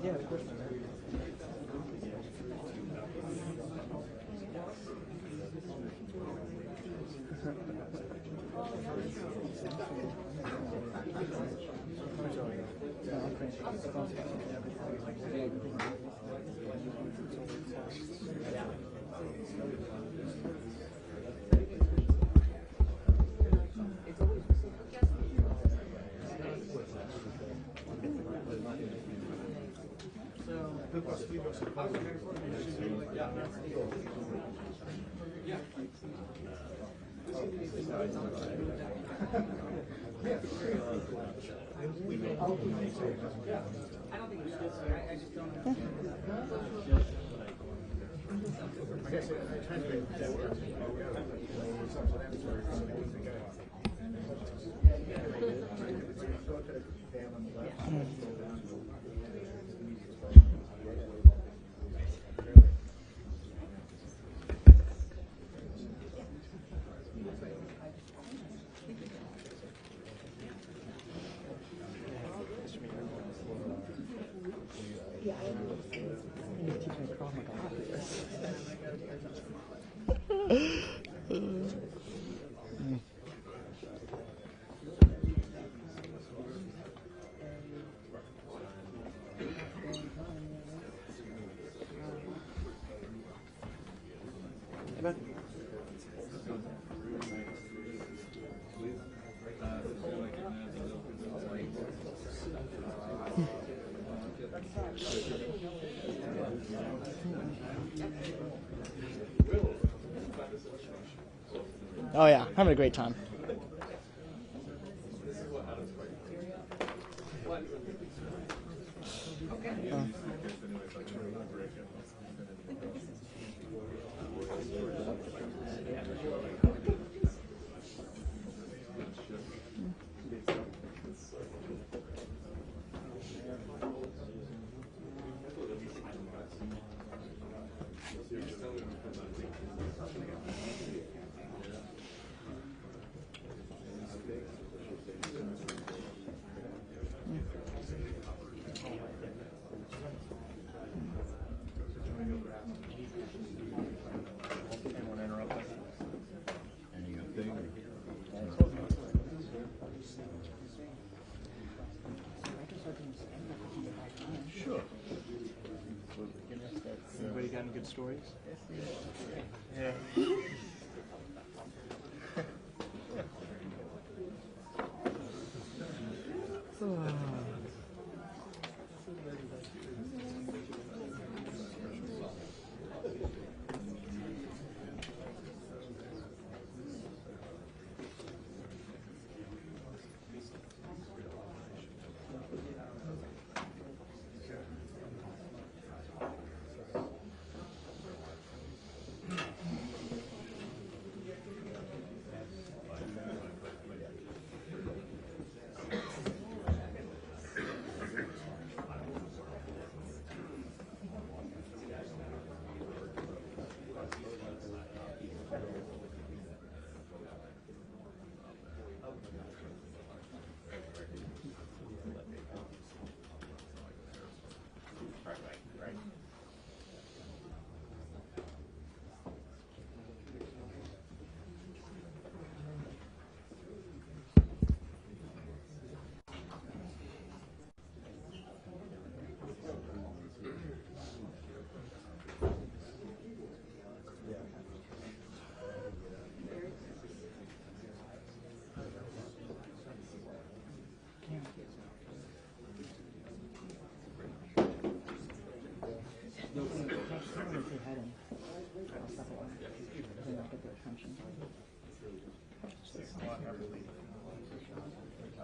Yeah, of course. Oh yeah, having a great time. Anybody got any good stories? Yeah.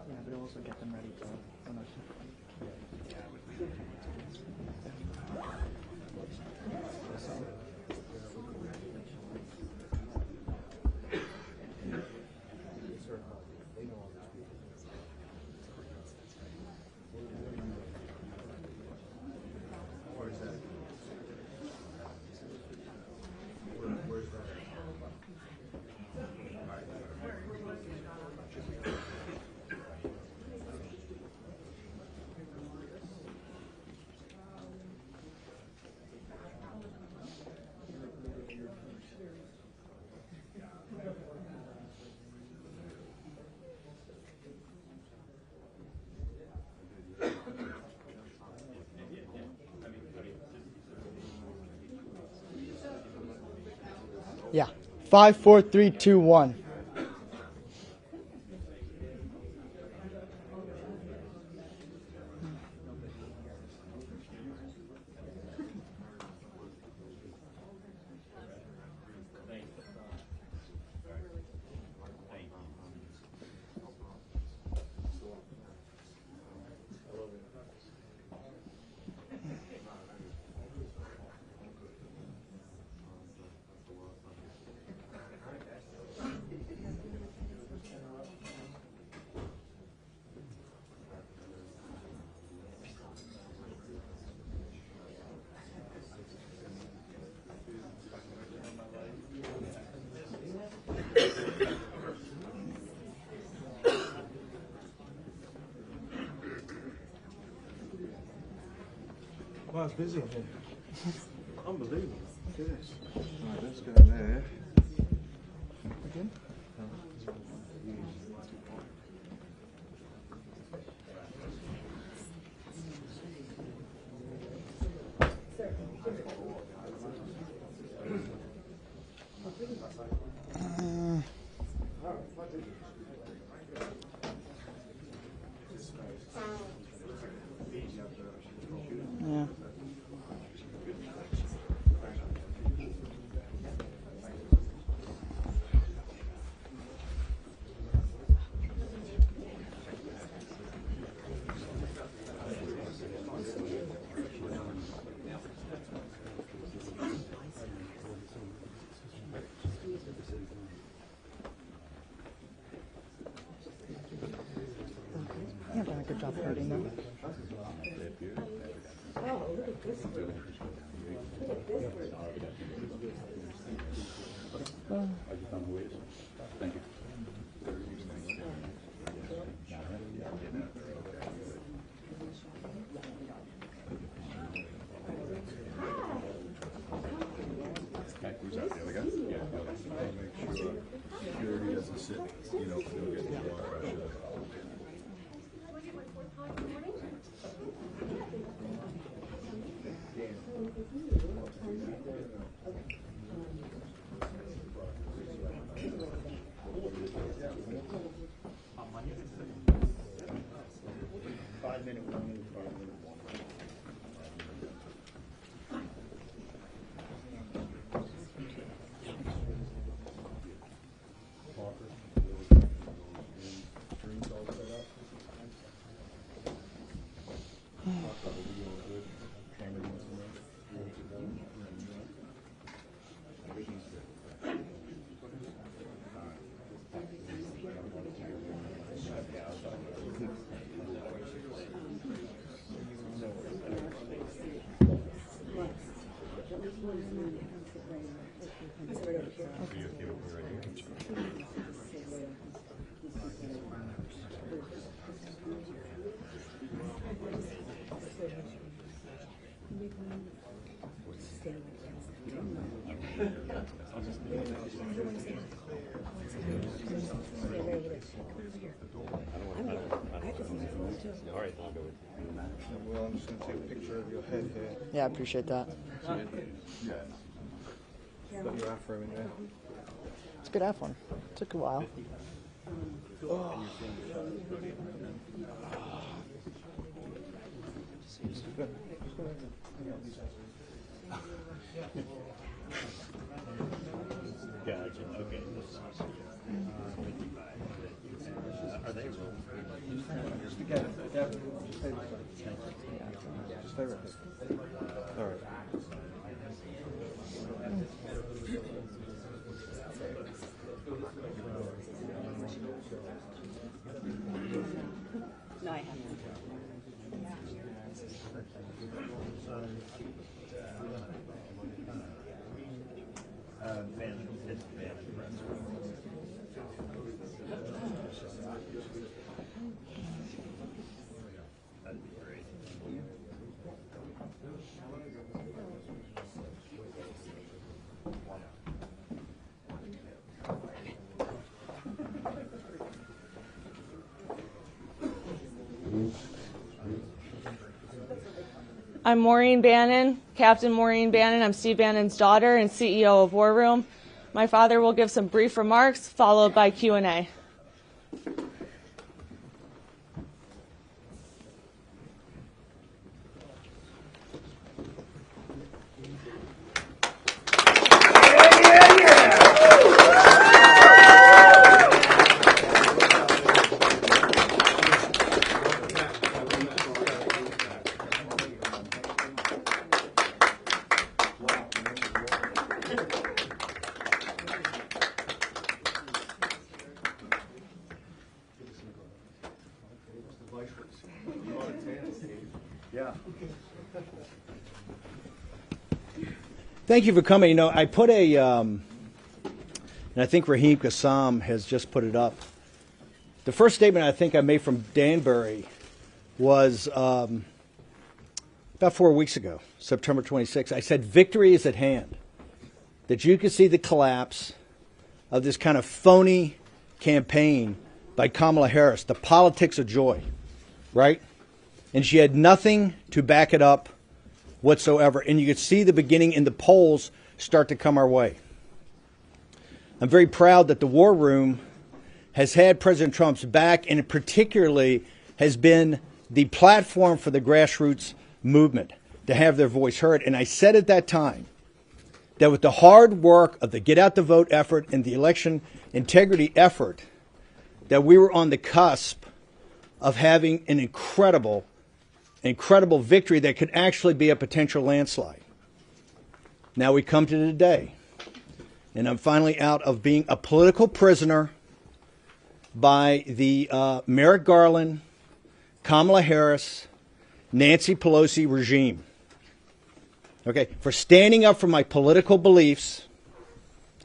Yeah, but it'll also get them ready for promotion. Yeah. 5, 4, 3, 2, 1. Wow, it's busy in here. Unbelievable. Look at this. Right, let's go there. Again? Yeah. You've done a good job hurting them. Oh, look at this one. Look at this one. Thank you. There we go. Yeah. Make sure security doesn't sit, you know, you'll get the blood pressure. Well, I'm just going to take a picture of your head here. Yeah, I appreciate that. Yeah. Got your afro in there. It's a good F one. Took a while. Oh. Gotcha. Okay. Are they rolling? Just again, just stay right there. Just stay right there. All right. No, I haven't. Bannon, it's Bannon. That'd be great. I'm Maureen Bannon, Captain Maureen Bannon. I'm Steve Bannon's daughter and CEO of War Room. My father will give some brief remarks, followed by Q&A. Thank you for coming. You know, I put and I think Raheem Kassam has just put it up. The first statement I think I made from Danbury was about 4 weeks ago, September 26th. I said, victory is at hand. That you can see the collapse of this kind of phony campaign by Kamala Harris, the politics of joy, right? And she had nothing to back it up whatsoever. And you could see the beginning in the polls start to come our way. I'm very proud that the War Room has had President Trump's back, and it particularly has been the platform for the grassroots movement to have their voice heard. And I said at that time that with the hard work of the Get Out the Vote effort and the election integrity effort, that we were on the cusp of having an incredible victory that could actually be a potential landslide. Now we come to today, and I'm finally out of being a political prisoner by the Merrick Garland, Kamala Harris, Nancy Pelosi regime. Okay, for standing up for my political beliefs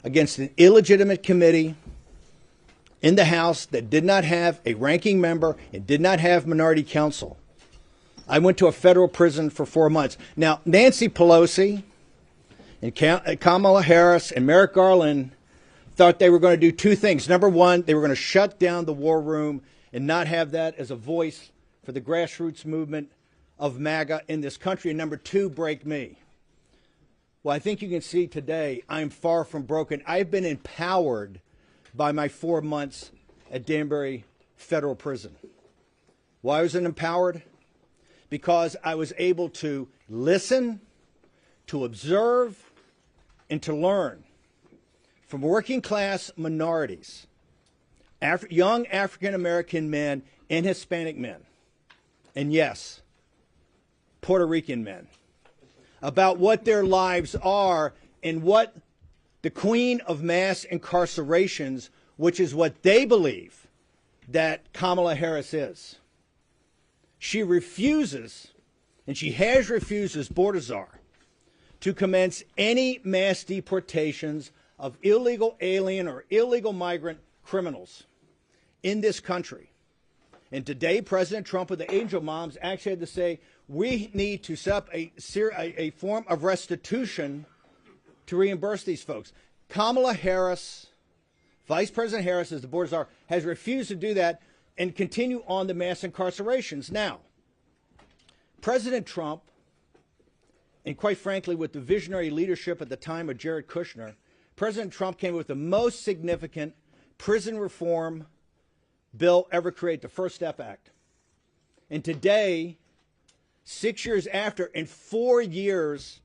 against an illegitimate committee in the House that did not have a ranking member and did not have minority counsel. I went to a federal prison for 4 months. Now, Nancy Pelosi and Kamala Harris and Merrick Garland thought they were going to do two things. Number one, they were going to shut down the War Room and not have that as a voice for the grassroots movement of MAGA in this country. And number two, break me. Well, I think you can see today I'm far from broken. I've been empowered by my 4 months at Danbury Federal Prison. Why was it empowered? Because I was able to listen, to observe, and to learn from working class minorities, young African American men and Hispanic men, and yes, Puerto Rican men, about what their lives are and what the queen of mass incarcerations, which is what they believe that Kamala Harris is. She refuses, and she has refused as border czar, to commence any mass deportations of illegal alien or illegal migrant criminals in this country. And today, President Trump with the angel moms actually had to say, we need to set up a form of restitution to reimburse these folks. Kamala Harris, Vice President Harris, as the border czar, has refused to do that and continue on the mass incarcerations. Now, President Trump, and quite frankly, with the visionary leadership at the time of Jared Kushner, President Trump came with the most significant prison reform bill ever created, the First Step Act. And today, 6 years after, and 4 years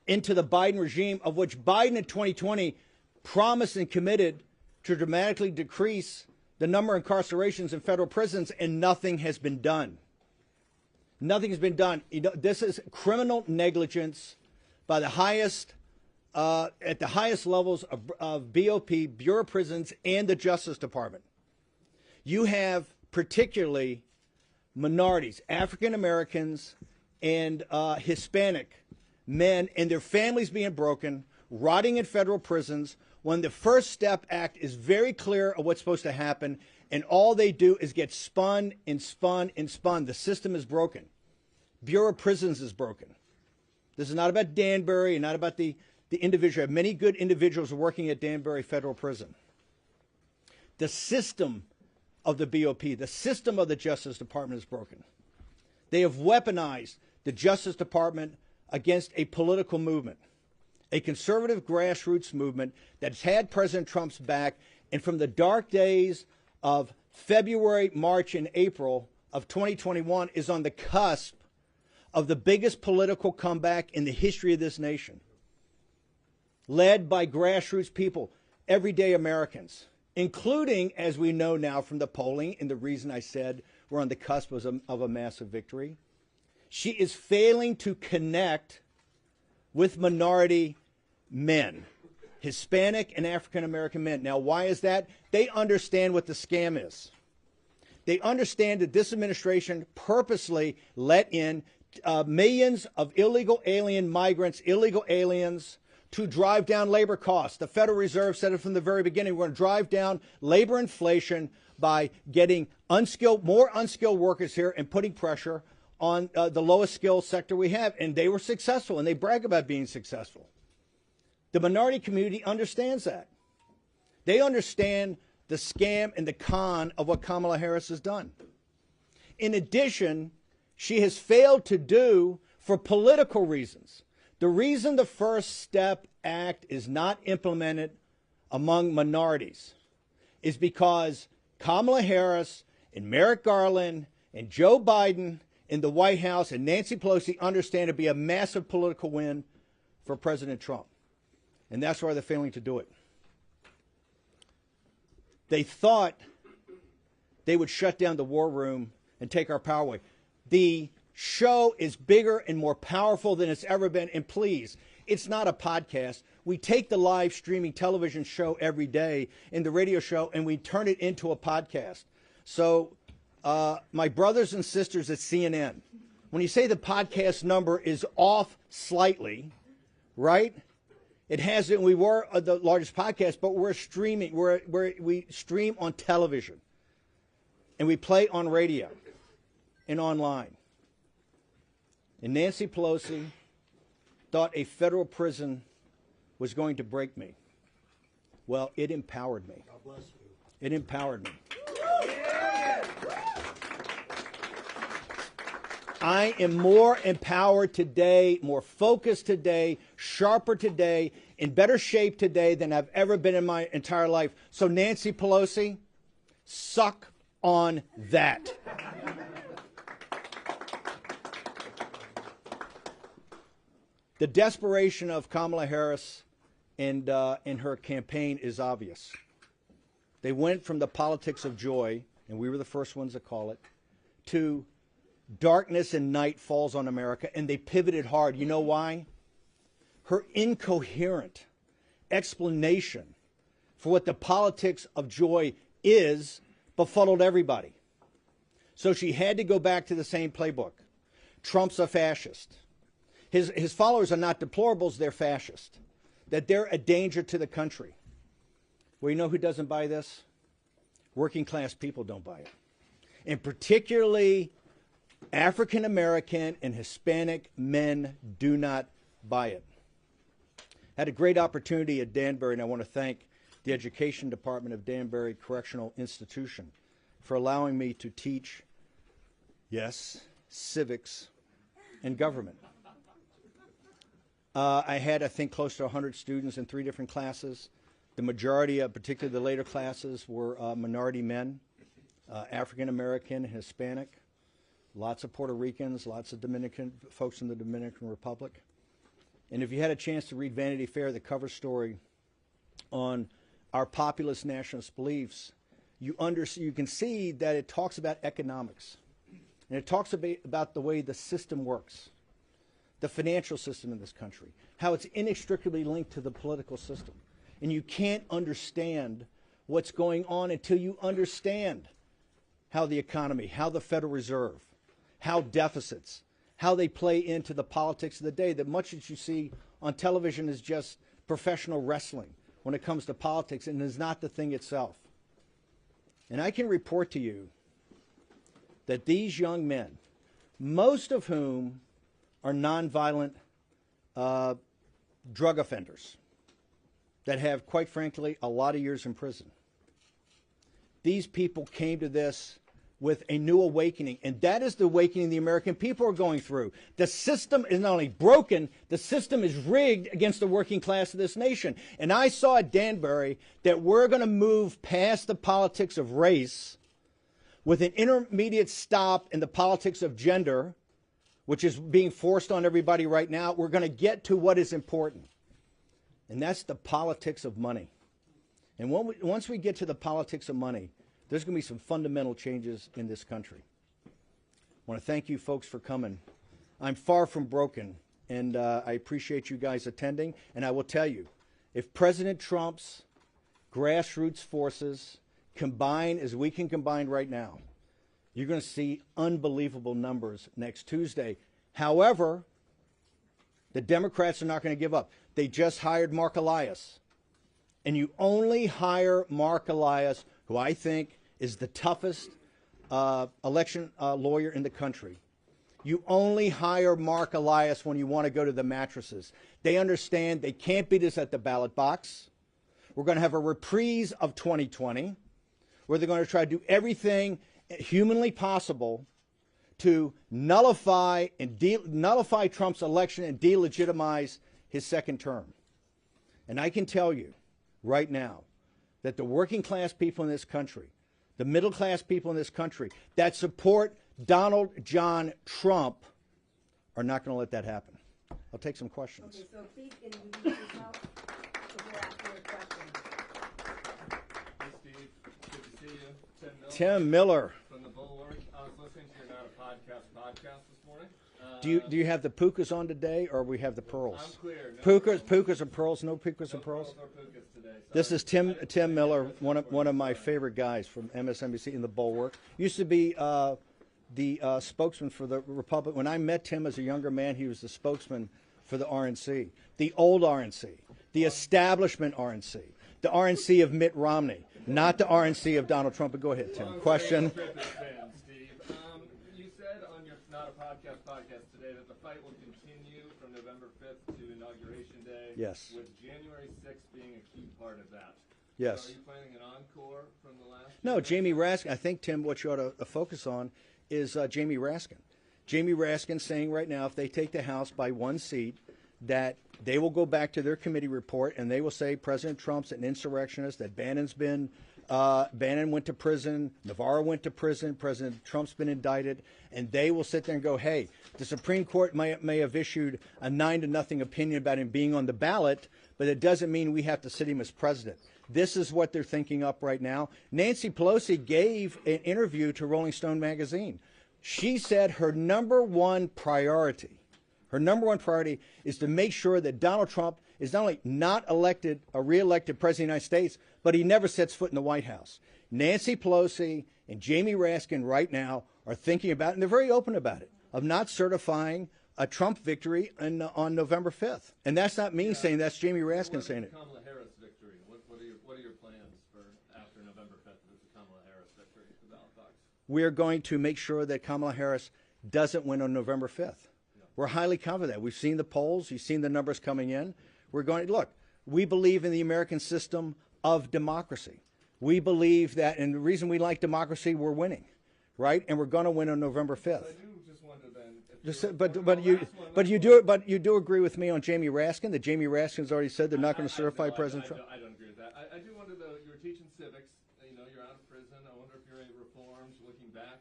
into the Biden regime, of which Biden in 2020 promised and committed to dramatically decrease the number of incarcerations in federal prisons, and nothing has been done. Nothing has been done. You know, this is criminal negligence by the highest, at the highest levels of BOP, Bureau of Prisons, and the Justice Department. You have particularly minorities, African Americans and Hispanic men and their families being broken, rotting in federal prisons, when the First Step Act is very clear of what's supposed to happen, and all they do is get spun and spun and spun. The system is broken. Bureau of Prisons is broken. This is not about Danbury and not about the individual. I have many good individuals working at Danbury Federal Prison. The system of the BOP, the system of the Justice Department is broken. They have weaponized the Justice Department against a political movement. a conservative grassroots movement that's had President Trump's back, and from the dark days of February, March, and April of 2021 is on the cusp of the biggest political comeback in the history of this nation, led by grassroots people, everyday Americans, including, as we know now from the polling, and the reason I said we're on the cusp of a massive victory, she is failing to connect with minority men, Hispanic and African American men. Now, why is that? They understand what the scam is. They understand that this administration purposely let in millions of illegal alien migrants, illegal aliens, to drive down labor costs. The Federal Reserve said it from the very beginning. We're going to drive down labor inflation by getting more unskilled workers here and putting pressure on the lowest skill sector we have. And they were successful, and they brag about being successful. The minority community understands that. They understand the scam and the con of what Kamala Harris has done. In addition, she has failed to do, for political reasons, the reason the First Step Act is not implemented among minorities is because Kamala Harris and Merrick Garland and Joe Biden in the White House and Nancy Pelosi understand it to be a massive political win for President Trump. And that's why they're failing to do it. They thought they would shut down the war room and take our power away. The show is bigger and more powerful than it's ever been. And please, it's not a podcast. We take the live streaming television show every day and the radio show, and we turn it into a podcast. So my brothers and sisters at CNN, when you say the podcast number is off slightly, right? It hasn't. We were the largest podcast, but we're streaming. We stream on television, and we play on radio and online. And Nancy Pelosi thought a federal prison was going to break me. Well, it empowered me. God bless you. It empowered me. I am more empowered today, more focused today, sharper today, in better shape today than I've ever been in my entire life. So Nancy Pelosi, suck on that. The desperation of Kamala Harris and her campaign is obvious. They went from the politics of joy, and we were the first ones to call it, to darkness and night falls on America, and they pivoted hard. You know why? Her incoherent explanation for what the politics of joy is befuddled everybody. So she had to go back to the same playbook. Trump's a fascist. His followers are not deplorables, they're fascist. That they're a danger to the country. Well, you know who doesn't buy this? Working class people don't buy it. And particularly African American and Hispanic men do not buy it. Had a great opportunity at Danbury, and I want to thank the Education Department of Danbury Correctional Institution for allowing me to teach, yes, civics and government. I had, I think, close to 100 students in 3 different classes. The majority, particularly the later classes, were minority men, African American, Hispanic. Lots of Puerto Ricans, lots of Dominican folks in the Dominican Republic. And if you had a chance to read Vanity Fair, the cover story on our populist nationalist beliefs, you can see that it talks about economics. And it talks about the way the system works, the financial system in this country, how it's inextricably linked to the political system. And you can't understand what's going on until you understand how the economy, how the Federal Reserve, how deficits, how they play into the politics of the day. That much that you see on television is just professional wrestling when it comes to politics, and is not the thing itself. And I can report to you that these young men, most of whom are nonviolent drug offenders that have, quite frankly, a lot of years in prison, these people came to this with a new awakening, and that is the awakening the American people are going through. The system is not only broken, the system is rigged against the working class of this nation. And I saw at Danbury that we're going to move past the politics of race with an intermediate stop in the politics of gender, which is being forced on everybody right now. We're going to get to what is important, and that's the politics of money. And once we get to the politics of money, there's going to be some fundamental changes in this country. I want to thank you folks for coming. I'm far from broken, and I appreciate you guys attending. And I will tell you, if President Trump's grassroots forces combine as we can combine right now, you're going to see unbelievable numbers next Tuesday. However, the Democrats are not going to give up. They just hired Mark Elias. And you only hire Mark Elias, who I think is the toughest election lawyer in the country. You only hire Mark Elias when you want to go to the mattresses. They understand they can't beat us at the ballot box. We're going to have a reprise of 2020, where they're going to try to do everything humanly possible to nullify Trump's election and delegitimize his second term. And I can tell you right now that the working class people in this country, the middle class people in this country that support Donald John Trump are not going to let that happen. I'll take some questions. Okay, so please introduce yourself before asking your question. Hey Steve, good to see you. Tim Miller. From the Bulwark. I was listening to your Not a Podcast this morning. Do you have the pukas on today, or we have the pearls? I'm clear. No Pukas or pearls? No pukas or pearls? No pukas today. This is Tim Miller, one of my favorite guys from MSNBC in the Bulwark. Used to be the spokesman for the Republic. When I met Tim as a younger man, he was the spokesman for the RNC, the old RNC, the establishment RNC, the RNC of Mitt Romney, not the RNC of Donald Trump. But go ahead, Tim. Question. Steve, you said on your Not a Podcast today that the fight will continue from November 5th to Inauguration Day. Yes. With January 6th being a key part of that. Yes. So are you planning an encore from the last? No, Jamie Raskin. I think, Tim, what you ought to focus on is Jamie Raskin. Jamie Raskin saying right now, if they take the House by one seat, that they will go back to their committee report and they will say President Trump's an insurrectionist, that Bannon went to prison, Navarro went to prison, President Trump's been indicted, and they will sit there and go, hey, the Supreme Court may have issued a 9-0 opinion about him being on the ballot, but it doesn't mean we have to sit him as president. This is what they're thinking up right now. Nancy Pelosi gave an interview to Rolling Stone magazine. She said her number one priority is to make sure that Donald Trump is not only not re-elected president of the United States, but he never sets foot in the White House. Nancy Pelosi and Jamie Raskin right now are thinking about, and they're very open about it, of not certifying a Trump victory on November 5th. And that's not me saying, that's Jamie Raskin saying it. Kamala Harris victory. What are your plans for after November 5th if it's a Kamala Harris victory at the ballot box? We're going to make sure that Kamala Harris doesn't win on November 5th. We're highly confident. We've seen the polls. You've seen the numbers coming in. We're going to, look, we believe in the American system of democracy. We believe that, and the reason we like democracy, we're winning, right? And we're going to win on November 5th. I do just wonder then. But you do agree with me on Jamie Raskin, that Jamie Raskin's already said they're not going to certify President Trump? I don't agree with that. I do wonder, though, you're teaching civics. You know, you're out of prison. I wonder if your reforms, looking back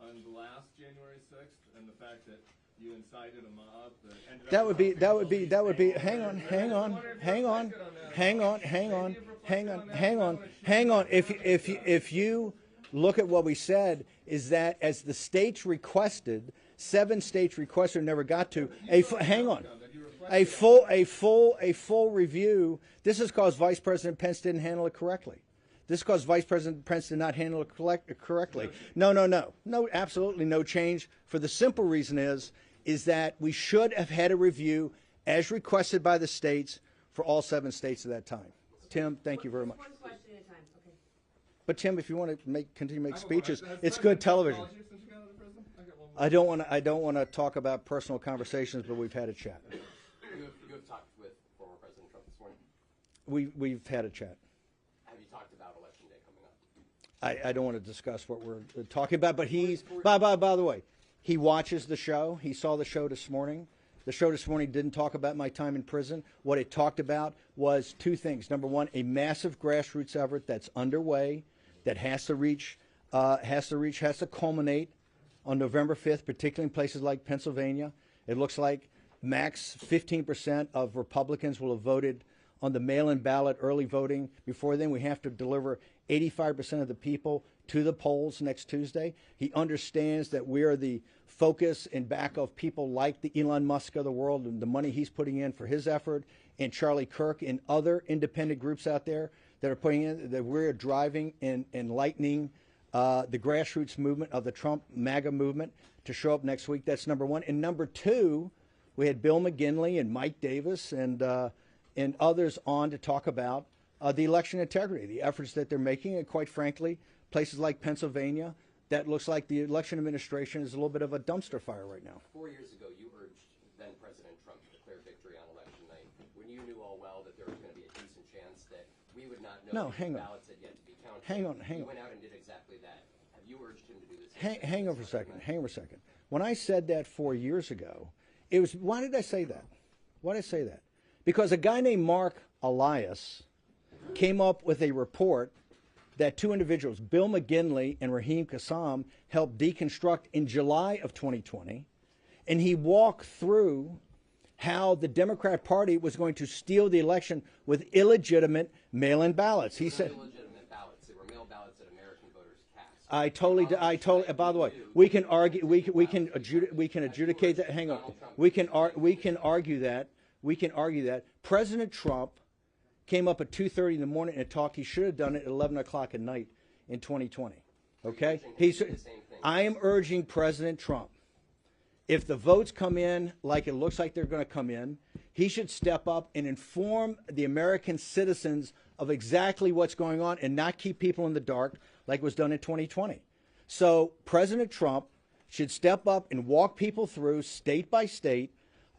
on the last January 6th and the fact that you incited a mob that hang on. If you look at what we said, is that as the states requested, 7 states requested, never got to a full review. This is because Vice President Pence didn't handle it correctly. This is because Vice President Pence did not handle it correctly. No, absolutely no change. For the simple reason is that we should have had a review as requested by the states for all 7 states at that time. Tim, thank you very much. One question at a time. Okay. But Tim, if you want to continue to make speeches, it's good television. I don't want to talk about personal conversations, but we've had a chat. You have talked with former President Trump this morning? We've had a chat. Have you talked about Election Day coming I don't want to discuss what we're talking about, but he's, by the way, he watches the show. He saw the show this morning. The show this morning didn't talk about my time in prison. What it talked about was two things. Number one, a massive grassroots effort that's underway that has to culminate on November 5th, particularly in places like Pennsylvania. It looks like max 15% of Republicans will have voted on the mail-in ballot early voting. Before then, we have to deliver 85% of the people to the polls next Tuesday. He understands that we are the focus and back of people like the Elon Musk of the world and the money he's putting in for his effort, and Charlie Kirk and other independent groups out there that are putting in, that we're driving and enlightening the grassroots movement of the Trump MAGA movement to show up next week. That's number one. And number two, we had Bill McGinley and Mike Davis and others on to talk about the election integrity, the efforts that they're making, and quite frankly, places like Pennsylvania, that looks like the election administration is a little bit of a dumpster fire right now. 4 years ago, you urged then President Trump to declare victory on election night, when you knew all well that there was going to be a decent chance that we would not know if ballots had yet to be counted. Hang on. You went out and did exactly that. Have you urged him to do this? Hang on for a second. When I said that 4 years ago, it was, why did I say that? Why did I say that? Because a guy named Mark Elias came up with a report that two individuals, Bill McGinley and Raheem Kassam, helped deconstruct in July of 2020. And he walked through how the Democrat Party was going to steal the election with illegitimate mail-in ballots. He said, illegitimate ballots. They were mail ballots that American voters cast. I totally. By the way, we can argue. We can adjudicate that. Hang on. We can argue that. We can argue that President Trump came up at 2:30 in the morning and talked. He should have done it at 11 o'clock at night in 2020. Okay. I am urging President Trump, if the votes come in like it looks like they're going to come in, he should step up and inform the American citizens of exactly what's going on and not keep people in the dark like was done in 2020. So President Trump should step up and walk people through state by state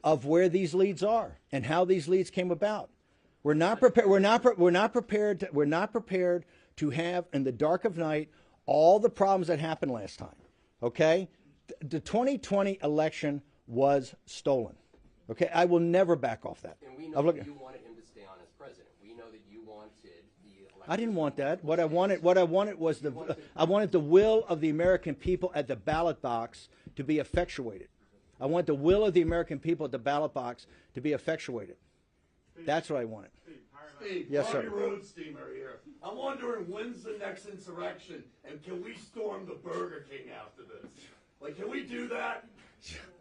of where these leads are and how these leads came about. We're not prepared. We're not prepared to have in the dark of night all the problems that happened last time. Okay, the 2020 election was stolen. Okay, I will never back off that. And we know that you wanted him to stay on as president. We know that you wanted the election. I didn't want that. What I wanted was I wanted the will of the American people at the ballot box to be effectuated. I want the will of the American people at the ballot box to be effectuated. That's what I wanted. Steve, yes, sir. Road steamer here. I'm wondering when's the next insurrection, and can we storm the Burger King after this? Like, can we do that?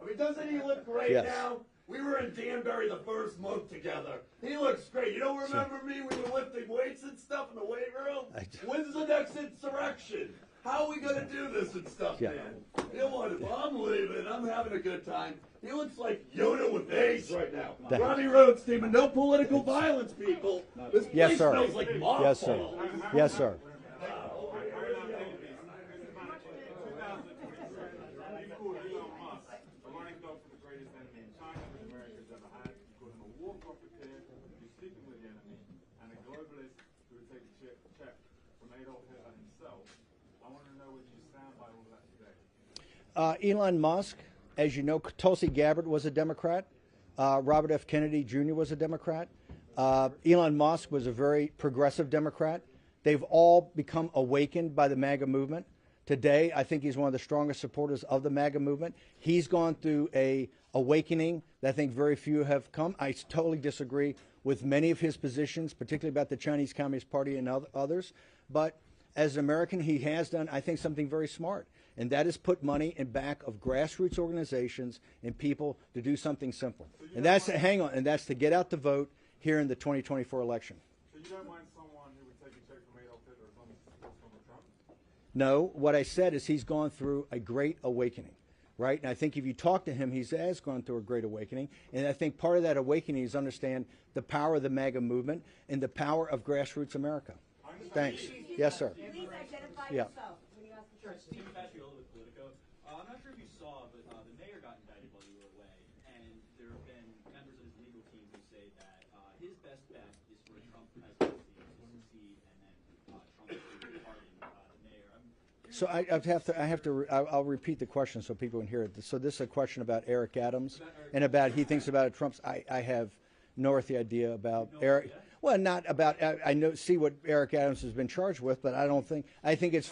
I mean, doesn't he look great now? We were in Danbury the first month together. He looks great. You don't remember me? We were lifting weights and stuff in the weight room. When's the next insurrection? How are we going to do this and stuff, man? You know what? I'm leaving. I'm having a good time. He looks like Yoda with AIDS right now. Ronnie Rhodes team, and no political violence, people. This place smells like mothballs. Yes, sir. Yes, sir. Elon Musk, as you know, Tulsi Gabbard was a Democrat. Robert F. Kennedy Jr. was a Democrat. Elon Musk was a very progressive Democrat. They've all become awakened by the MAGA movement. Today, I think he's one of the strongest supporters of the MAGA movement. He's gone through a awakening that I think very few have come. I totally disagree with many of his positions, particularly about the Chinese Communist Party and others. But as an American, he has done, I think, something very smart. And that is put money in back of grassroots organizations and people to do something simple. And that's, and that's to get out the vote here in the 2024 election. So you don't mind someone who would take a check from Adolf Hitler as long as it's from Trump? No, what I said is he's gone through a great awakening, right? And I think if you talk to him, he has gone through a great awakening. And I think part of that awakening is understand the power of the MAGA movement and the power of grassroots America. Thanks. Yes, sir. Please identify yourself. Sure, Steve Bannon with Politico. I'm not sure if you saw, but the mayor got indicted while you were away, and there have been members of his legal team who say that his best bet is for a Trump presidency to succeed, and then Trump to pardon the mayor. So I'll repeat the question so people can hear it. So this is a question about Eric Adams and about he thinks about Trump's. I have no earthly idea about Eric. Well, not about. I know see what Eric Adams has been charged with, but I don't think. I think it's.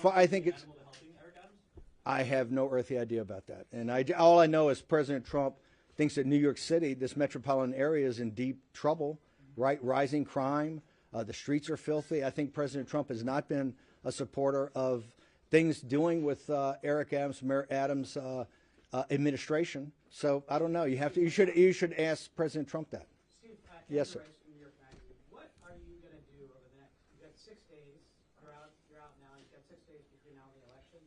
I have no earthly idea about that, and all I know is President Trump thinks that New York City, this metropolitan area, is in deep trouble. Right, rising crime. The streets are filthy. I think President Trump has not been a supporter of things doing with Eric Adams, Mayor Adams' administration. So I don't know. You should ask President Trump that. Steve, yes, sir. From New York Magazine. What are you going to do over the next? You've got 6 days. You're out now. You've got 6 days between now and the election.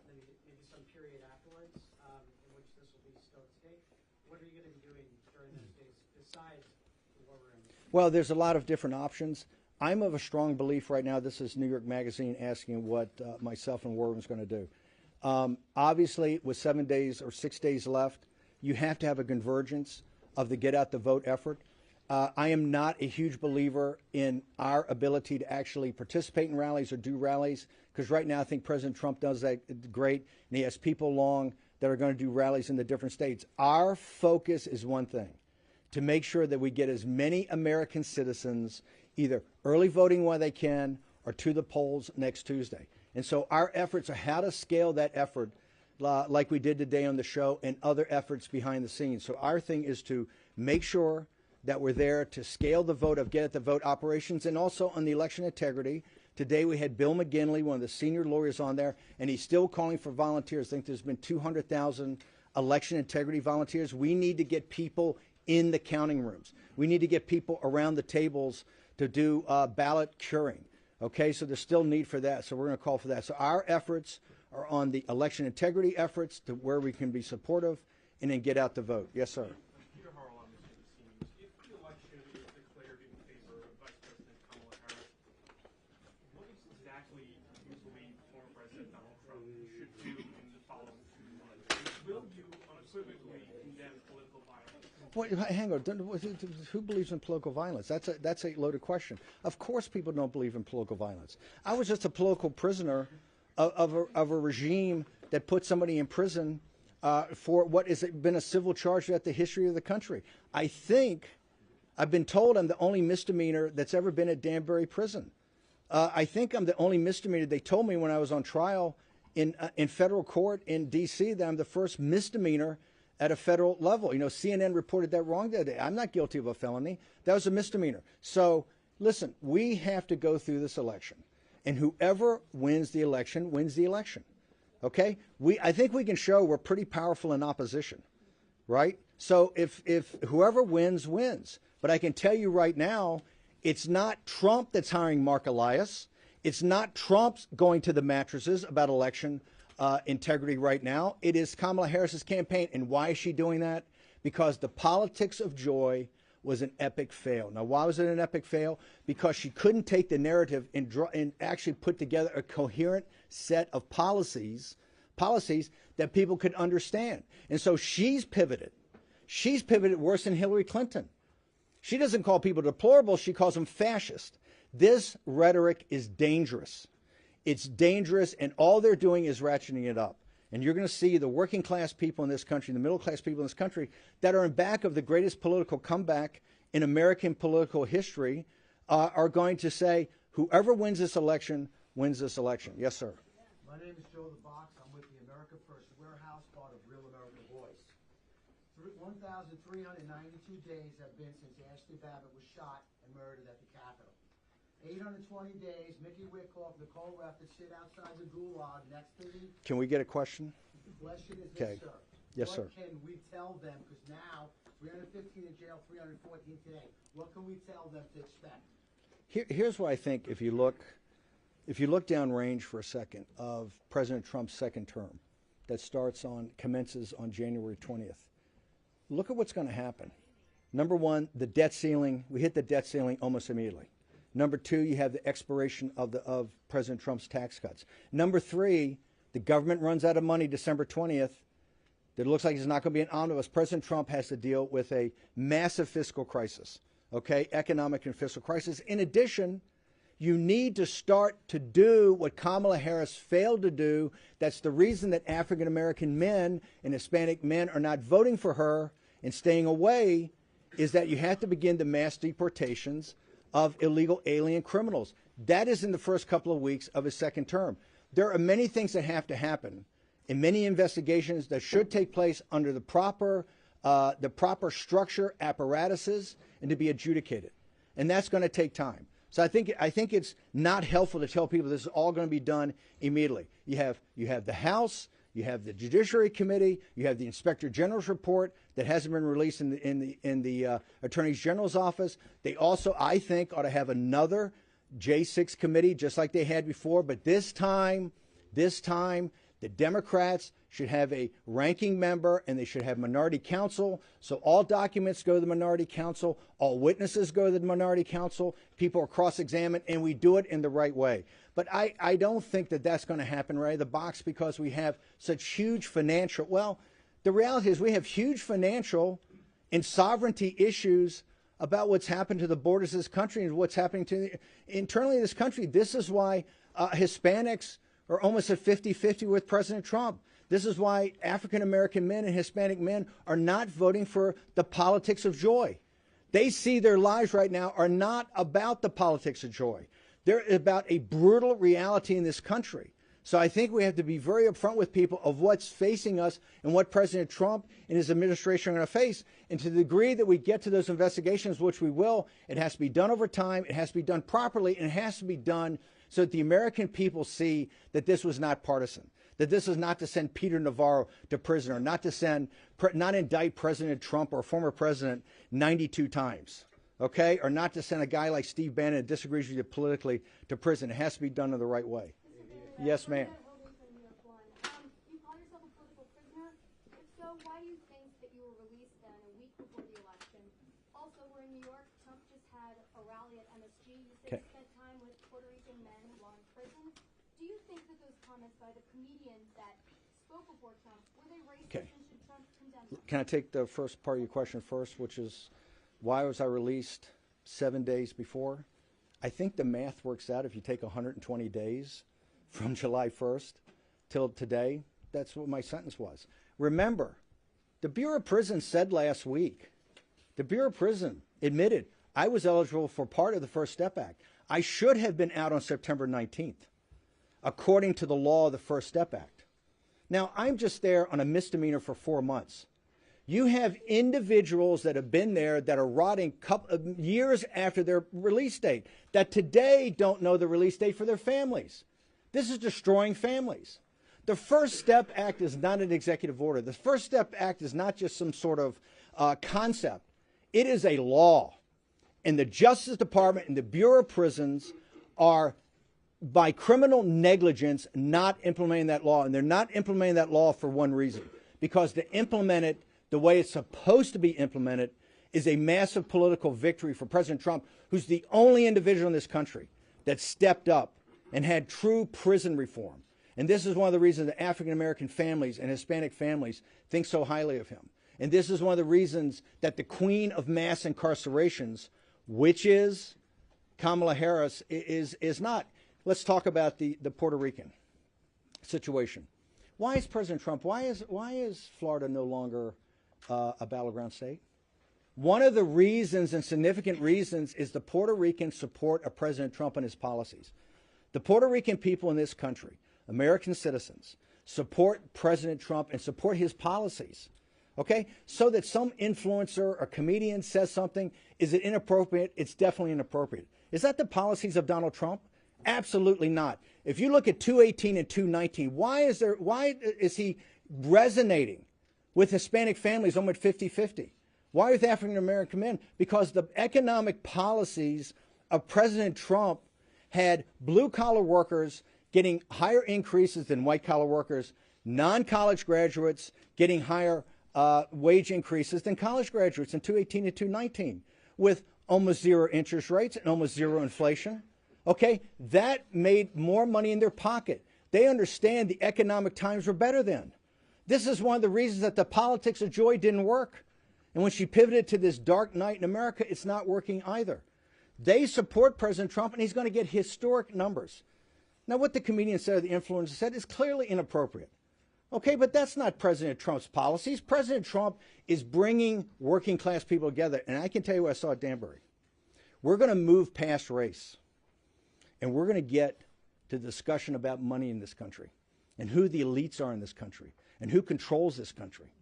And then maybe some period afterwards in which this will be still at stake. What are you going to be doing during those days besides the war room? Well, there's a lot of different options. I'm of a strong belief right now. This is New York Magazine asking what myself and War Room's going to do. Obviously, with 7 days or 6 days left, you have to have a convergence of the get out the vote effort. I am not a huge believer in our ability to actually participate in rallies or do rallies, because right now I think President Trump does that great, and he has people along that are going to do rallies in the different states. Our focus is one thing, to make sure that we get as many American citizens either early voting while they can or to the polls next Tuesday. And so our efforts are how to scale that effort like we did today on the show and other efforts behind the scenes. So our thing is to make sure that we're there to scale the vote of get at the vote operations and also on the election integrity. Today we had Bill McGinley, one of the senior lawyers on there, and he's still calling for volunteers. I think there's been 200,000 election integrity volunteers. We need to get people in the counting rooms. We need to get people around the tables to do ballot curing. Okay, so there's still need for that. So we're going to call for that. So our efforts are on the election integrity efforts to where we can be supportive and then get out the vote. Yes, sir. Peter Harrell on the CBC. If the election is declared in favor of Vice President Kamala Harris, what exactly do you believe former President Donald Trump should do in the following 2 months? Will you unequivocally condemn political violence? Wait, hang on. Who believes in political violence? That's a loaded question. Of course people don't believe in political violence. I was just a political prisoner of a regime that put somebody in prison for what has been a civil charge throughout the history of the country. I think, I've been told I'm the only misdemeanor that's ever been at Danbury prison. I think I'm the only misdemeanor. They told me when I was on trial in federal court in D.C. that I'm the first misdemeanor at a federal level. You know, CNN reported that wrong the other day. I'm not guilty of a felony. That was a misdemeanor. So, listen, we have to go through this election. And whoever wins the election wins the election. Okay? I think we can show we're pretty powerful in opposition. Right? So if whoever wins, wins. But I can tell you right now, it's not Trump that's hiring Mark Elias. It's not Trump's going to the mattresses about election integrity right now. It is Kamala Harris's campaign. And why is she doing that? Because the politics of joy was an epic fail. Now, why was it an epic fail? Because she couldn't take the narrative and actually put together a coherent set of policies that people could understand. And so she's pivoted. She's pivoted worse than Hillary Clinton. She doesn't call people deplorable. She calls them fascist. This rhetoric is dangerous. It's dangerous, and all they're doing is ratcheting it up. And you're going to see the working class people in this country, the middle class people in this country, that are in back of the greatest political comeback in American political history, are going to say, whoever wins this election, wins this election. Yes, sir. My name is Joe the Box. I'm with the America First Warehouse, part of Real American Voice. 1,392 days have been since Ashley Babbitt was shot and murdered at the Capitol. 820 days, Mickey Wickoff, Nicole Ruff to sit outside the gulag next to the... Can we get a question? The question is okay. this, sir. Yes, what sir. can we tell them? Because now, 315 in jail, 314 today. What can we tell them to expect? Here's what I think. If you look downrange for a second of President Trump's second term, that commences on January 20th. Look at what's going to happen. Number one, the debt ceiling. We hit the debt ceiling almost immediately. Number two, you have the expiration of President Trump's tax cuts. Number three, the government runs out of money December 20th. It looks like it's not going to be an omnibus. President Trump has to deal with a massive fiscal crisis, okay, economic and fiscal crisis. In addition, You need to start to do what Kamala Harris failed to do. That's the reason that African American men and Hispanic men are not voting for her and staying away, is that you have to begin the mass deportations of illegal alien criminals. That is in the first couple of weeks of his second term. There are many things that have to happen and many investigations that should take place under the proper structure, apparatuses, and to be adjudicated. And that's going to take time. So I think it's not helpful to tell people this is all going to be done immediately. You have the House, you have the Judiciary Committee, you have the Inspector General's report that hasn't been released in the Attorney General's office. They also, I think, ought to have another J6 committee just like they had before, but this time the Democrats should have a ranking member and they should have minority counsel. So all documents go to the minority counsel, all witnesses go to the minority counsel, people are cross-examined, and we do it in the right way. But I don't think that that's going to happen right out of the box because we have such huge financial, well, the reality is we have huge financial and sovereignty issues about what's happened to the borders of this country and what's happening to internally in this country. This is why Hispanics are almost at 50-50 with President Trump. This is why African American men and Hispanic men are not voting for the politics of joy. They see their lives right now are not about the politics of joy. They're about a brutal reality in this country. So I think we have to be very upfront with people of what's facing us and what President Trump and his administration are going to face. And to the degree that we get to those investigations, which we will, it has to be done over time, it has to be done properly, and it has to be done so that the American people see that this was not partisan, that this is not to send Peter Navarro to prison or not indict President Trump or former president 92 times, okay, or not to send a guy like Steve Bannon that disagrees with you politically to prison. It has to be done in the right way. Yes, ma'am. You call yourself a political prisoner? If so, why do you think that you were released then a week before the election? Also, we're in New York. Trump just had a rally at MSG. You said you spent time with Puerto Rican men while in prison. Do you think that those comments by the comedian that spoke before Trump, were they racist and should Trump condemn them? Can I take the first part of your question first, which is why was I released 7 days before? I think the math works out if you take 120 days from July 1st till today, that's what my sentence was. Remember, the Bureau of Prisons said last week, the Bureau of Prison admitted I was eligible for part of the First Step Act. I should have been out on September 19th, according to the law of the First Step Act. Now, I'm just there on a misdemeanor for 4 months. You have individuals that have been there that are rotting years after their release date, that today don't know the release date for their families. This is destroying families. The First Step Act is not an executive order. The First Step Act is not just some sort of concept. It is a law. And the Justice Department and the Bureau of Prisons are, by criminal negligence, not implementing that law. And they're not implementing that law for one reason. Because to implement it the way it's supposed to be implemented is a massive political victory for President Trump, who's the only individual in this country that stepped up and had true prison reform. And this is one of the reasons that African American families and Hispanic families think so highly of him. And this is one of the reasons that the queen of mass incarcerations, which is Kamala Harris, is not. Let's talk about the Puerto Rican situation. Why is President Trump, why is Florida no longer a battleground state? One of the reasons and significant reasons is the Puerto Rican support of President Trump and his policies. The Puerto Rican people in this country, American citizens, support President Trump and support his policies, okay? So that some influencer or comedian says something, is it inappropriate? It's definitely inappropriate. Is that the policies of Donald Trump? Absolutely not. If you look at 218 and 219, why is he resonating with Hispanic families almost 50-50? Why with African American men? Because the economic policies of President Trump had blue-collar workers getting higher increases than white-collar workers, non-college graduates getting higher wage increases than college graduates in 218 and 219, with almost zero interest rates and almost zero inflation. Okay, that made more money in their pocket. They understand the economic times were better then. This is one of the reasons that the politics of joy didn't work. And when she pivoted to this dark night in America, it's not working either. They support President Trump, and he's going to get historic numbers. Now, what the comedian said or the influencer said is clearly inappropriate. Okay, but that's not President Trump's policies. President Trump is bringing working class people together. And I can tell you what I saw at Danbury. We're going to move past race. And we're going to get to the discussion about money in this country and who the elites are in this country and who controls this country.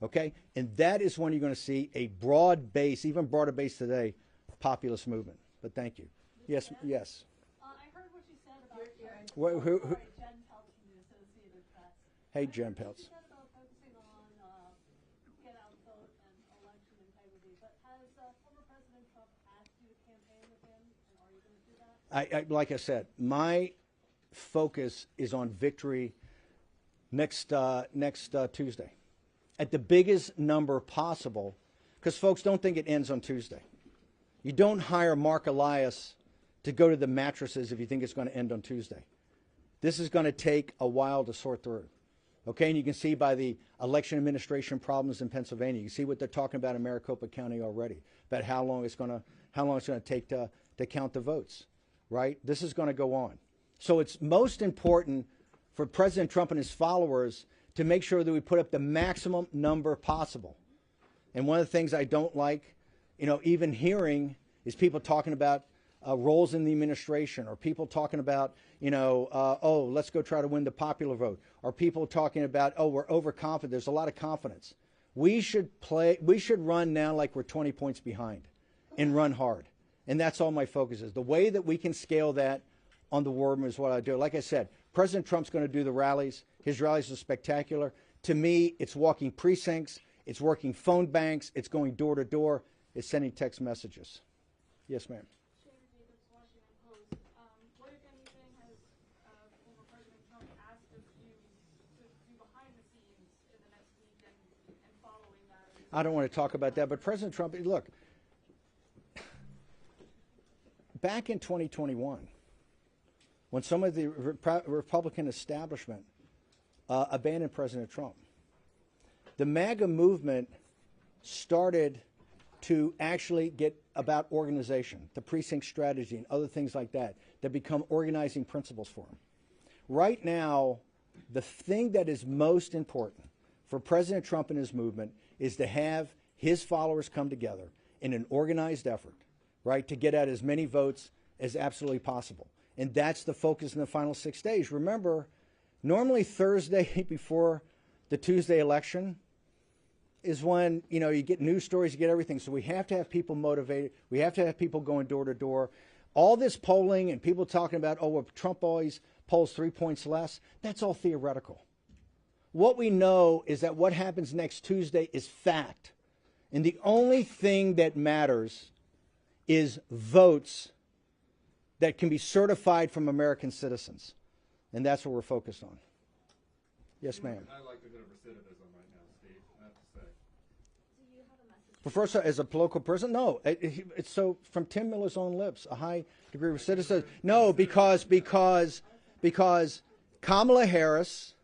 Okay? And that is when you're going to see a broad base, even broader base today, populist movement. But thank you. Yes, yes. I heard what you said about Who? Jen Peltz from the Associated Press. Hey, Jen Peltz. What you said about focusing on get out vote and election integrity, but has former President Trump asked you to campaign with him, and are you going to do that? Like I said, my focus is on victory next Tuesday at the biggest number possible, because folks, don't think it ends on Tuesday. You don't hire Mark Elias to go to the mattresses if you think it's going to end on Tuesday. This is going to take a while to sort through. Okay, and you can see by the election administration problems in Pennsylvania, you can see what they're talking about in Maricopa County already, about how long it's going to take to count the votes, right? This is going to go on. So it's most important for President Trump and his followers to make sure that we put up the maximum number possible. And one of the things I don't like, even hearing, is people talking about roles in the administration, or people talking about, oh, let's go try to win the popular vote, or people talking about, oh, we're overconfident. There's a lot of confidence. We should run now like we're 20 points behind and run hard. And that's all my focus is. The way that we can scale that on the war room is what I do. Like I said, President Trump's going to do the rallies. His rallies are spectacular. To me, it's walking precincts. It's working phone banks. It's going door to door. It's sending text messages. Yes, ma'am. What, if anything, has former President Trump asked of you to do behind the scenes in the next week and following that? I don't want to talk about that, but President Trump, look, back in 2021, when some of the Republican establishment abandoned President Trump, the MAGA movement started to actually get about organization, the precinct strategy and other things like that become organizing principles for him. Right now, the thing that is most important for President Trump and his movement is to have his followers come together in an organized effort, right, to get out as many votes as absolutely possible. And that's the focus in the final 6 days. Remember, normally Thursday before the Tuesday election is when, you get news stories, you get everything. So we have to have people motivated. We have to have people going door to door. All this polling and people talking about, oh, well, Trump always polls 3 points less, that's all theoretical. What we know is that what happens next Tuesday is fact. And the only thing that matters is votes that can be certified from American citizens. And that's what we're focused on. Yes, ma'am. I like the bit of recidivism right now, Steve, I have to say. Do you have a message? But first, as a political person, no. It's so from Tim Miller's own lips, a high degree of recidivism. No, because Kamala Harris,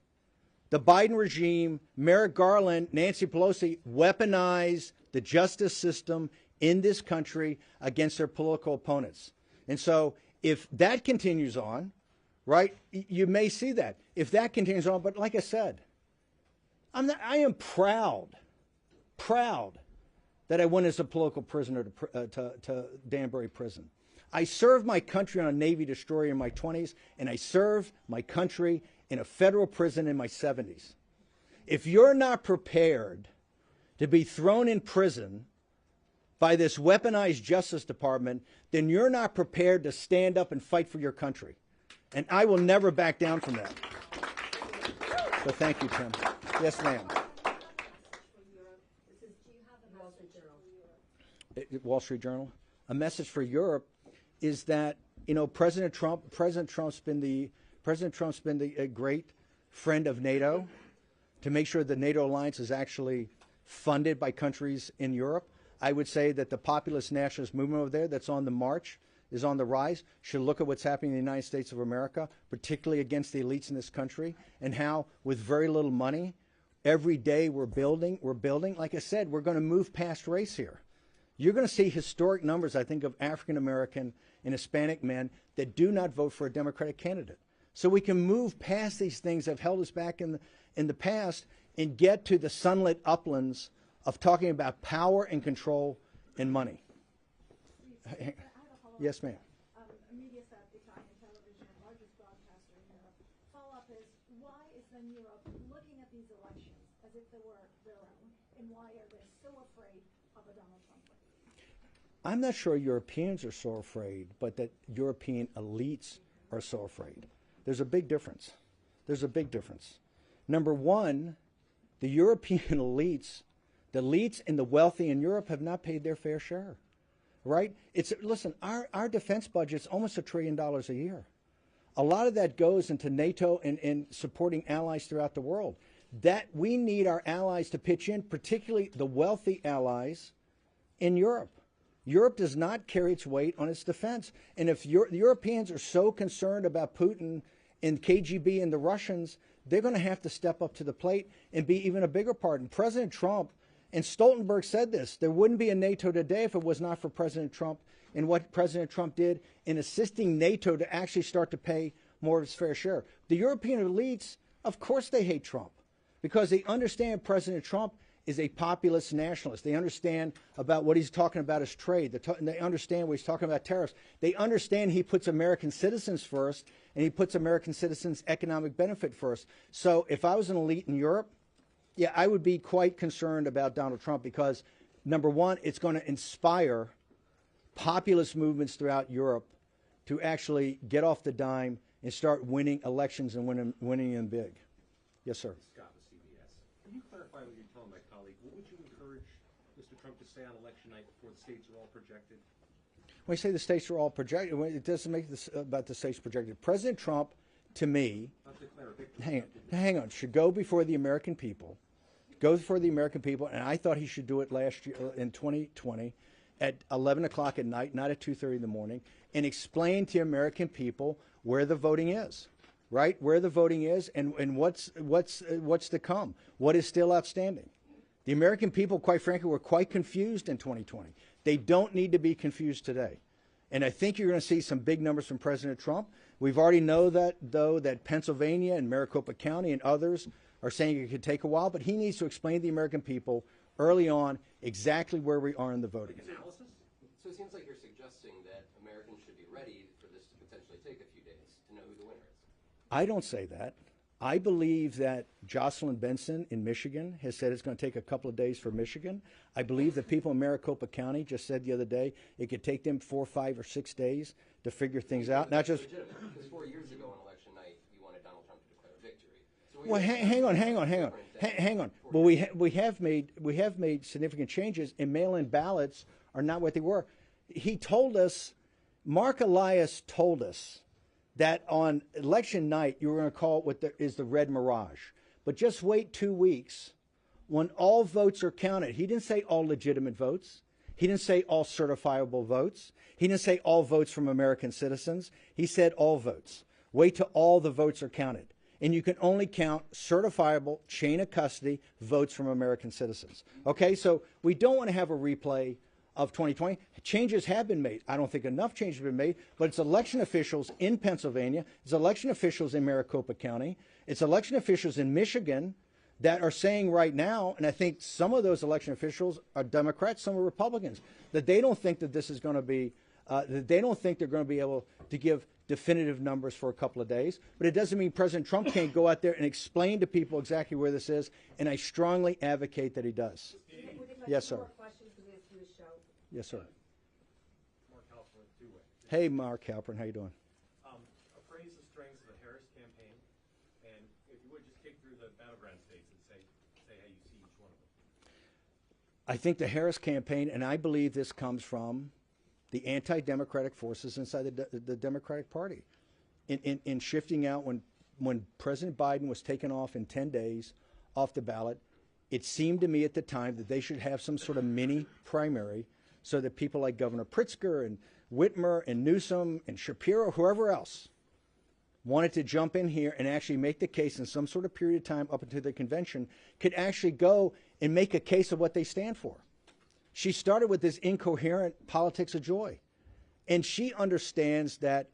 the Biden regime, Merrick Garland, Nancy Pelosi weaponize the justice system in this country against their political opponents. And so if that continues on, right, you may see that. If that continues on, but like I said, I am proud that I went as a political prisoner to Danbury Prison. I served my country on a Navy destroyer in my 20s, and I served my country in a federal prison in my 70s. If you're not prepared to be thrown in prison by this weaponized Justice Department, then you're not prepared to stand up and fight for your country. And I will never back down from that. So thank you, Tim. Yes, ma'am. Wall Street Journal. A message for Europe is that President Trump's been a great friend of NATO to make sure the NATO alliance is actually funded by countries in Europe. I would say that the populist nationalist movement over there that's on the march is on the rise, should look at what's happening in the United States of America, particularly against the elites in this country, and how with very little money, every day we're building. Like I said, we're going to move past race here. You're going to see historic numbers, I think, of African American and Hispanic men that do not vote for a Democratic candidate. So we can move past these things that have held us back in the past and get to the sunlit uplands of talking about power and control and money. Yes, ma'am. Mediaset, Italian television, largest broadcaster in Europe. Follow-up is, why is then Europe looking at these elections as if they were their own, and why are they so afraid of a Donald Trump win? I'm not sure Europeans are so afraid, but that European elites are so afraid. There's a big difference. There's a big difference. Number one, the European elites, the elites and the wealthy in Europe have not paid their fair share, right? Listen, our defense budget's almost $1 trillion a year. A lot of that goes into NATO and supporting allies throughout the world. That we need our allies to pitch in, particularly the wealthy allies in Europe. Europe does not carry its weight on its defense. And if the Europeans are so concerned about Putin and KGB and the Russians, they're going to have to step up to the plate and be even a bigger part. And President Trump, and Stoltenberg said this, there wouldn't be a NATO today if it was not for President Trump and what President Trump did in assisting NATO to actually start to pay more of its fair share. The European elites, of course they hate Trump because they understand President Trump is a populist nationalist. They understand about what he's talking about is trade. They understand what he's talking about tariffs. They understand he puts American citizens first, and he puts American citizens' economic benefit first. So if I was an elite in Europe, yeah, I would be quite concerned about Donald Trump because, number one, it's going to inspire populist movements throughout Europe to actually get off the dime and start winning elections and winning them big. Yes, sir. Scott with CBS. Can you clarify what you're telling my colleague? What would you encourage Mr. Trump to say on election night before the states are all projected? When you say the states are all projected, it doesn't make this about the states projected. President Trump, to me, hang on, should go before the American people, and I thought he should do it last year in 2020 at 11 o'clock at night, not at 2:30 in the morning, and explain to American people where the voting is, right? Where the voting is and what's to come, what is still outstanding. The American people, quite frankly, were quite confused in 2020. They don't need to be confused today. And I think you're going to see some big numbers from President Trump. We've already know that, though, that Pennsylvania and Maricopa County and others are saying it could take a while, but he needs to explain to the American people early on exactly where we are in the voting. So it seems like you're suggesting that Americans should be ready for this to potentially take a few days to know who the winner is. I don't say that. I believe that Jocelyn Benson in Michigan has said it's going to take a couple of days for Michigan. I believe that people in Maricopa County just said the other day it could take them 4, 5, or 6 days to figure things out. Not just because 4 years ago on election night, you wanted Donald Trump to declare victory. So well, hang on. Well, we have made significant changes, and mail-in ballots are not what they were. He told us, Mark Elias told us, that on election night you were going to call it what is the red mirage. But just wait 2 weeks when all votes are counted. He didn't say all legitimate votes. He didn't say all certifiable votes. He didn't say all votes from American citizens. He said all votes. Wait till all the votes are counted. And you can only count certifiable chain of custody votes from American citizens. Okay, so we don't want to have a replay of 2020. Changes have been made. I don't think enough changes have been made, but it's election officials in Pennsylvania, it's election officials in Maricopa County, it's election officials in Michigan that are saying right now, and I think some of those election officials are Democrats, some are Republicans, that they don't think that this is going to be, that they don't think they're going to be able to give definitive numbers for a couple of days. But it doesn't mean President Trump can't go out there and explain to people exactly where this is, and I strongly advocate that he does. Yes, sir. Yes, sir. Mark Halpern, two-way. Hey, Mark Halpern, how you doing? Appraise the strengths of the Harris campaign, and if you would, just kick through the battleground states and say how you see each one of them. I think the Harris campaign, and I believe this comes from the anti-democratic forces inside the Democratic Party, in shifting out when President Biden was taken off in 10 days off the ballot. It seemed to me at the time that they should have some sort of mini primary so that people like Governor Pritzker and Whitmer and Newsom and Shapiro, whoever else, wanted to jump in here and actually make the case in some sort of period of time up until the convention, could actually go and make a case of what they stand for. She started with this incoherent politics of joy. And she understands that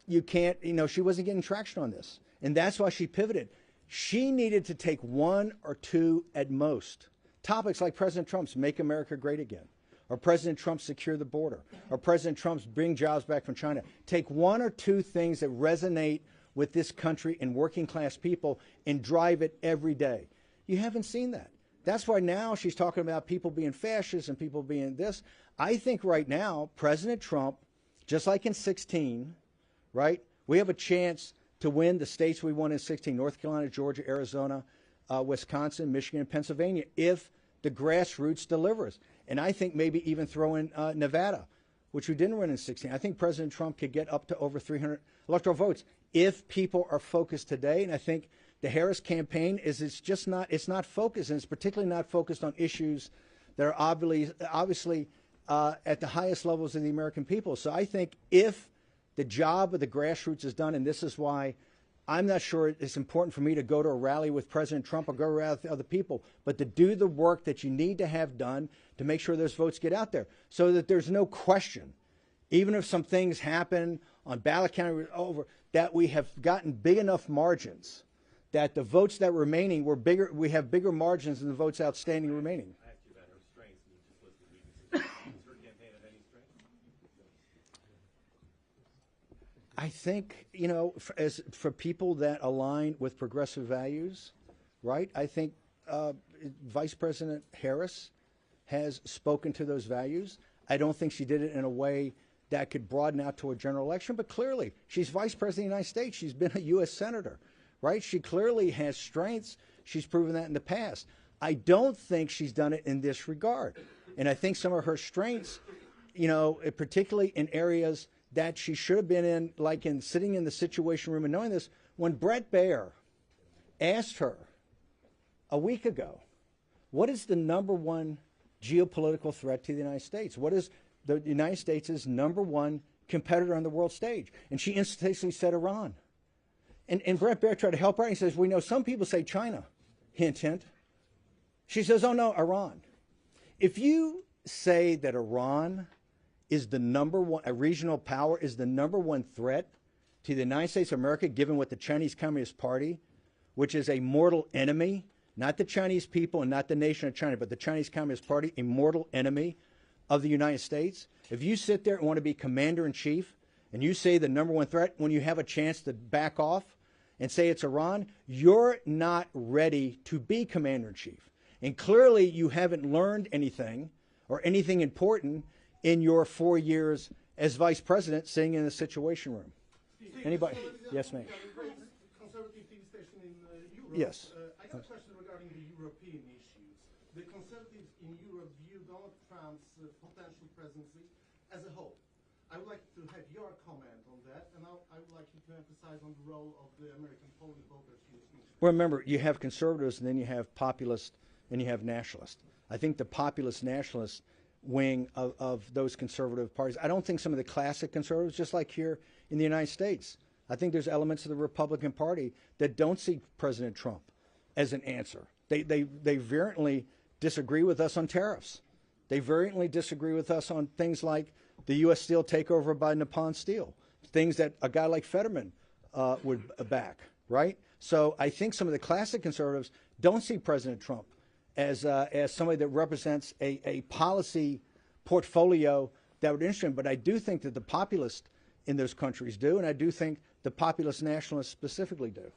you can't, she wasn't getting traction on this. And that's why she pivoted. She needed to take one or two at most topics like President Trump's Make America Great Again, or President Trump's Secure the Border, or President Trump's Bring Jobs Back from China. Take one or two things that resonate with this country and working class people and drive it every day. You haven't seen that. That's why now she's talking about people being fascists and people being this. I think right now, President Trump, just like in 2016, right, we have a chance to win the states we won in 2016, North Carolina, Georgia, Arizona, Wisconsin, Michigan, and Pennsylvania, if the grassroots delivers. And I think maybe even throw in Nevada, which we didn't win in 2016. I think President Trump could get up to over 300 electoral votes if people are focused today. And I think the Harris campaign it's not focused, and it's particularly not focused on issues that are obviously at the highest levels of the American people. So I think if the job of the grassroots is done, and this is why I'm not sure it's important for me to go to a rally with President Trump or go to a rally with other people, but to do the work that you need to have done to make sure those votes get out there so that there's no question, even if some things happen on ballot counting over, that we have gotten big enough margins that the votes that remaining were bigger, we have bigger margins than the votes outstanding remaining. I asked you about her strengths, and you just listed weaknesses. Does her campaign have any strengths? I think, for people that align with progressive values, right, I think Vice President Harris has spoken to those values. I don't think she did it in a way that could broaden out to a general election, but clearly she's Vice President of the United States. She's been a U.S. Senator, right? She clearly has strengths. She's proven that in the past. I don't think she's done it in this regard. And I think some of her strengths, particularly in areas that she should have been in, like in sitting in the Situation Room and knowing this, when Bret Baier asked her a week ago, what is the number one geopolitical threat to the United States? What is the United States' number one competitor on the world stage? And she instantaneously said Iran. And Bret Baier tried to help her. And he says, we know some people say China. Hint, hint. She says, oh, no, Iran. If you say that Iran is the number one, a regional power is the number one threat to the United States of America, given what the Chinese Communist Party, which is a mortal enemy, not the Chinese people and not the nation of China, but the Chinese Communist Party, a mortal enemy of the United States. If you sit there and want to be commander-in-chief and you say the number one threat when you have a chance to back off and say it's Iran, you're not ready to be commander-in-chief. And clearly you haven't learned anything or anything important in your 4 years as vice president sitting in the Situation Room. Anybody? Yes, ma'am. Conservative TV station in Europe. Yes. I got a question regarding the European issues. The conservatives in Europe view Donald Trump's potential presidency as a whole. I would like to have your comment on that, and I would like you to emphasize on the role of the American polling voters. Well, remember, you have conservatives, and then you have populists, and you have nationalists. I think the populist nationalist wing of those conservative parties, I don't think some of the classic conservatives, just like here in the United States, I think there's elements of the Republican Party that don't see President Trump as an answer. They virulently disagree with us on tariffs. They virulently disagree with us on things like the U.S. Steel takeover by Nippon Steel, things that a guy like Fetterman would back, right? So I think some of the classic conservatives don't see President Trump as somebody that represents a policy portfolio that would interest him. But I do think that the populists in those countries do, and I do think the populist nationalists specifically do.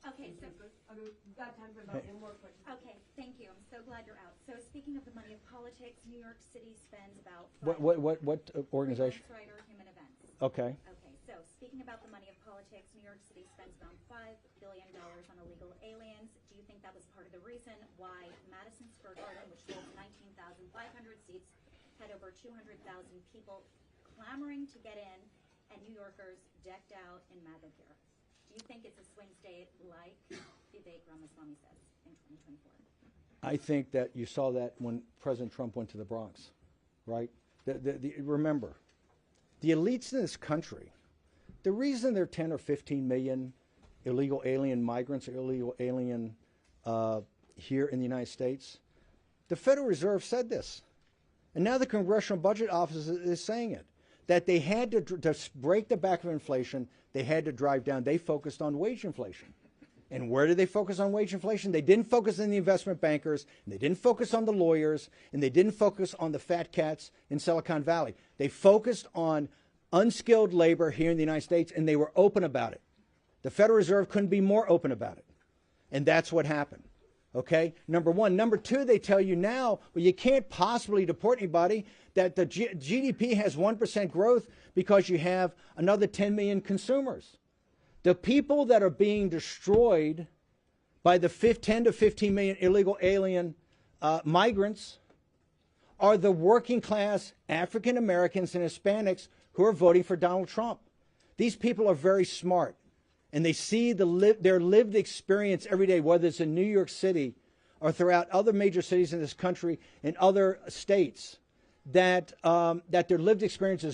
Okay, so we've got time for about one more question. Okay, thank you. I'm so glad you're out. So speaking of the money of politics, New York City spends about What organization? Rights Rider Human Events. Okay. Okay, so speaking about the money of politics, New York City spends around $5 billion on illegal aliens. Do you think that was part of the reason why Madison Square Garden, which holds 19,500 seats, had over 200,000 people clamoring to get in, and New Yorkers decked out in MAGA gear? Do you think it's a swing state like Vivek Ramaswamy says in 2024? I think that you saw that when President Trump went to the Bronx, right? Remember, the elites in this country, the reason there are 10 or 15 million illegal alien migrants or illegal alien here in the United States, the Federal Reserve said this. And now the Congressional Budget Office is saying it, that they had to break the back of inflation, they had to drive down. They focused on wage inflation. And where did they focus on wage inflation? They didn't focus on the investment bankers, and they didn't focus on the lawyers, and they didn't focus on the fat cats in Silicon Valley. They focused on unskilled labor here in the United States, and they were open about it. The Federal Reserve couldn't be more open about it. And that's what happened. Okay, number one. Number two, they tell you now, well, you can't possibly deport anybody, that the GDP has 1% growth because you have another 10 million consumers. The people that are being destroyed by the 10 to 15 million illegal alien migrants are the working class African Americans and Hispanics who are voting for Donald Trump. These people are very smart. And they see their lived experience every day, whether it's in New York City or throughout other major cities in this country and other states, that their lived experience is